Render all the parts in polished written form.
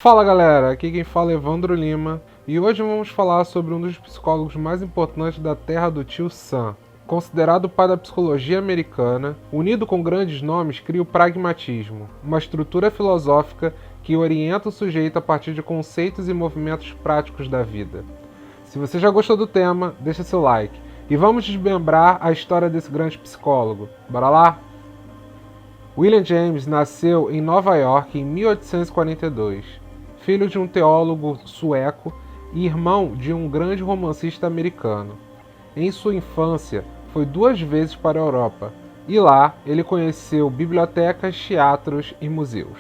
Fala galera, aqui quem fala é Evandro Lima e hoje vamos falar sobre um dos psicólogos mais importantes da terra do tio Sam. Considerado o pai da psicologia americana, unido com grandes nomes, cria o pragmatismo, uma estrutura filosófica que orienta o sujeito a partir de conceitos e movimentos práticos da vida. Se você já gostou do tema, deixa seu like e vamos desmembrar a história desse grande psicólogo. Bora lá? William James nasceu em Nova York em 1842. Filho de um teólogo sueco e irmão de um grande romancista americano. Em sua infância, foi 2 vezes para a Europa, e lá ele conheceu bibliotecas, teatros e museus.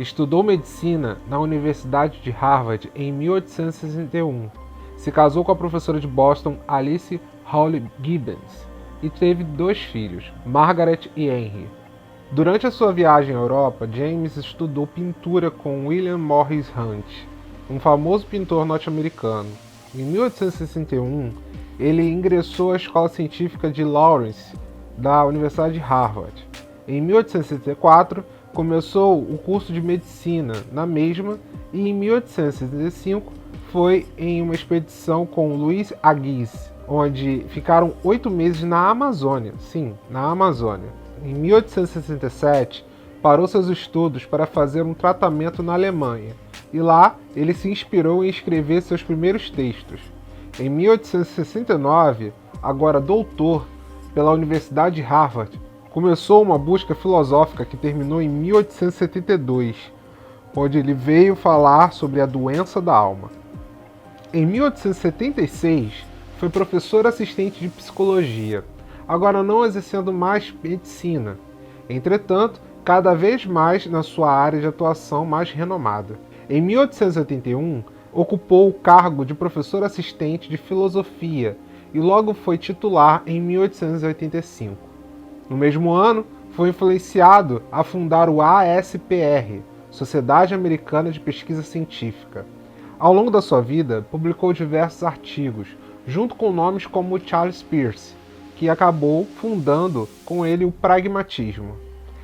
Estudou medicina na Universidade de Harvard em 1861. Se casou com a professora de Boston, Alice Hawley Gibbons, e teve 2 filhos, Margaret e Henry. Durante a sua viagem à Europa, James estudou pintura com William Morris Hunt, um famoso pintor norte-americano. Em 1861, ele ingressou à Escola Científica de Lawrence, da Universidade de Harvard. Em 1864, começou o curso de medicina na mesma e em 1865 foi em uma expedição com Luiz Agassiz, onde ficaram 8 meses na Amazônia. Sim, na Amazônia. Em 1867, parou seus estudos para fazer um tratamento na Alemanha, e lá ele se inspirou em escrever seus primeiros textos. Em 1869, agora doutor pela Universidade de Harvard, começou uma busca filosófica que terminou em 1872, onde ele veio falar sobre a doença da alma. Em 1876, foi professor assistente de psicologia, agora não exercendo mais medicina. Entretanto, cada vez mais na sua área de atuação mais renomada. Em 1881, ocupou o cargo de professor assistente de filosofia e logo foi titular em 1885. No mesmo ano, foi influenciado a fundar o ASPR, Sociedade Americana de Pesquisa Científica. Ao longo da sua vida, publicou diversos artigos, junto com nomes como Charles Peirce, que acabou fundando com ele o pragmatismo.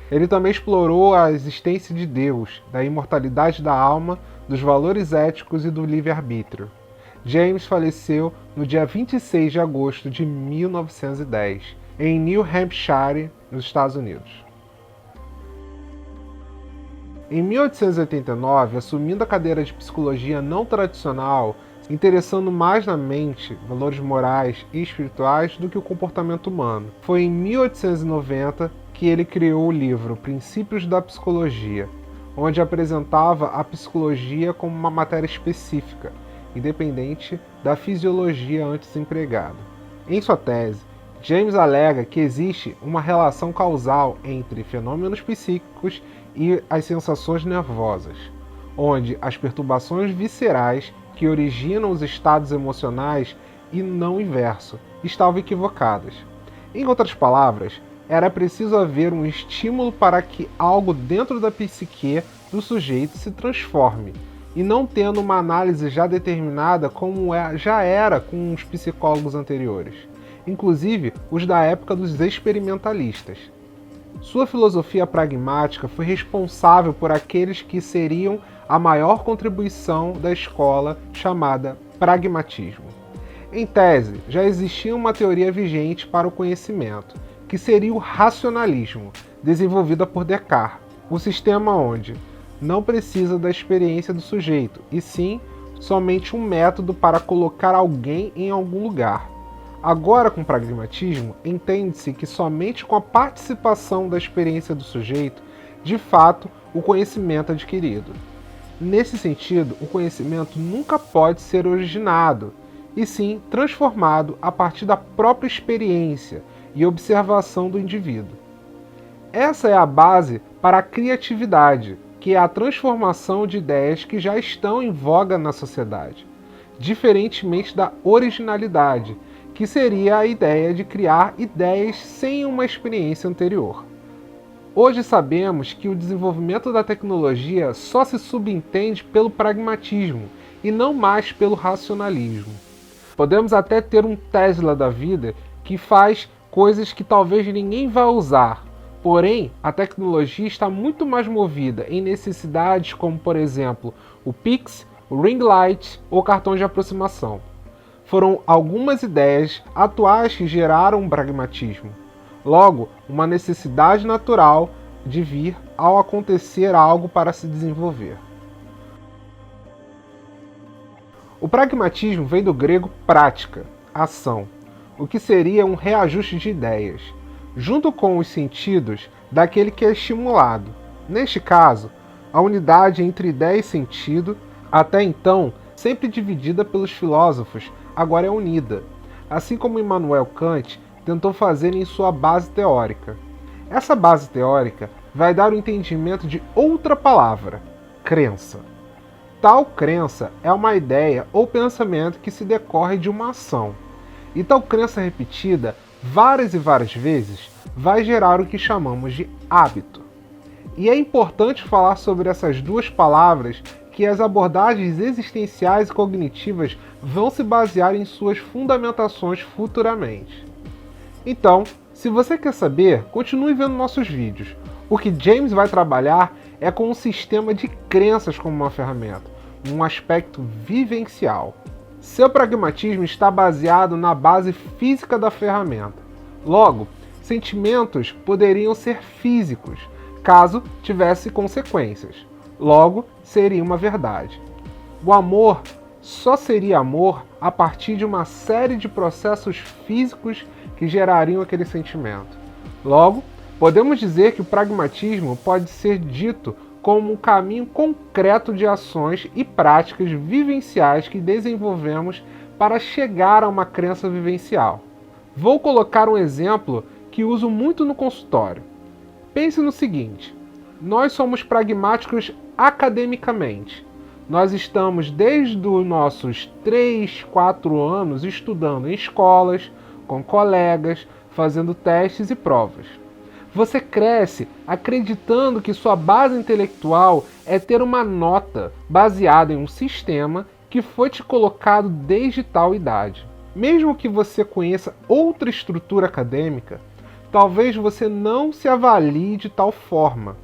Ele também explorou a existência de Deus, da imortalidade da alma, dos valores éticos e do livre-arbítrio. James faleceu no dia 26 de agosto de 1910, em New Hampshire, nos Estados Unidos. Em 1889, assumindo a cadeira de psicologia não tradicional, interessando mais na mente, valores morais e espirituais do que o comportamento humano. Foi em 1890 que ele criou o livro Princípios da Psicologia, onde apresentava a psicologia como uma matéria específica, independente da fisiologia antes empregada. Em sua tese, James alega que existe uma relação causal entre fenômenos psíquicos e as sensações nervosas, onde as perturbações viscerais que originam os estados emocionais e não o inverso, estavam equivocadas. Em outras palavras, era preciso haver um estímulo para que algo dentro da psique do sujeito se transforme, e não tendo uma análise já determinada como já era com os psicólogos anteriores, inclusive os da época dos experimentalistas. Sua filosofia pragmática foi responsável por aqueles que seriam a maior contribuição da escola chamada pragmatismo. Em tese, já existia uma teoria vigente para o conhecimento, que seria o racionalismo, desenvolvida por Descartes, um sistema onde não precisa da experiência do sujeito, e sim somente um método para colocar alguém em algum lugar. Agora, com pragmatismo, entende-se que somente com a participação da experiência do sujeito, de fato, o conhecimento é adquirido. Nesse sentido, o conhecimento nunca pode ser originado, e sim transformado a partir da própria experiência e observação do indivíduo. Essa é a base para a criatividade, que é a transformação de ideias que já estão em voga na sociedade, diferentemente da originalidade, que seria a ideia de criar ideias sem uma experiência anterior. Hoje sabemos que o desenvolvimento da tecnologia só se subentende pelo pragmatismo e não mais pelo racionalismo. Podemos até ter um Tesla da vida que faz coisas que talvez ninguém vá usar, Porém, a tecnologia está muito mais movida em necessidades como, por exemplo, o Pix, o Ring Light ou cartão de aproximação. Foram algumas ideias atuais que geraram um pragmatismo. Logo, uma necessidade natural de vir ao acontecer algo para se desenvolver. O pragmatismo vem do grego prática, ação, o que seria um reajuste de ideias, junto com os sentidos daquele que é estimulado. Neste caso, a unidade entre ideia e sentido, até então sempre dividida pelos filósofos, agora é unida, assim como Immanuel Kant tentou fazer em sua base teórica. Essa base teórica vai dar o entendimento de outra palavra, crença. Tal crença é uma ideia ou pensamento que se decorre de uma ação. E tal crença repetida várias e várias vezes vai gerar o que chamamos de hábito. E é importante falar sobre essas duas palavras que as abordagens existenciais e cognitivas vão se basear em suas fundamentações futuramente. Então, se você quer saber, continue vendo nossos vídeos. O que James vai trabalhar é com um sistema de crenças como uma ferramenta, um aspecto vivencial. Seu pragmatismo está baseado na base física da ferramenta. Logo, sentimentos poderiam ser físicos, caso tivesse consequências. Logo, seria uma verdade. O amor só seria amor a partir de uma série de processos físicos que gerariam aquele sentimento. Logo, podemos dizer que o pragmatismo pode ser dito como um caminho concreto de ações e práticas vivenciais que desenvolvemos para chegar a uma crença vivencial. Vou colocar um exemplo que uso muito no consultório. Pense no seguinte: nós somos pragmáticos academicamente. Nós estamos desde os nossos 3, 4 anos estudando em escolas, com colegas, fazendo testes e provas. Você cresce acreditando que sua base intelectual é ter uma nota baseada em um sistema que foi te colocado desde tal idade. Mesmo que você conheça outra estrutura acadêmica, talvez você não se avalie de tal forma.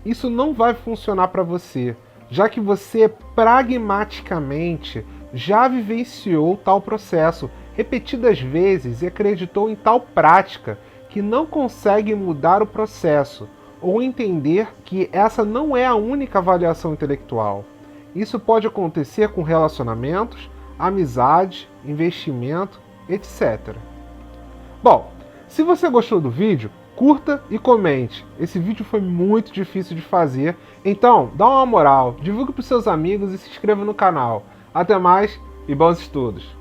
Isso não vai funcionar para você, já que você pragmaticamente já vivenciou tal processo repetidas vezes e acreditou em tal prática que não consegue mudar o processo ou entender que essa não é a única avaliação intelectual. Isso pode acontecer com relacionamentos, amizade, investimento, etc. Bom, se você gostou do vídeo, curta e comente. Esse vídeo foi muito difícil de fazer, então dá uma moral, divulgue para os seus amigos e se inscreva no canal. Até mais e bons estudos!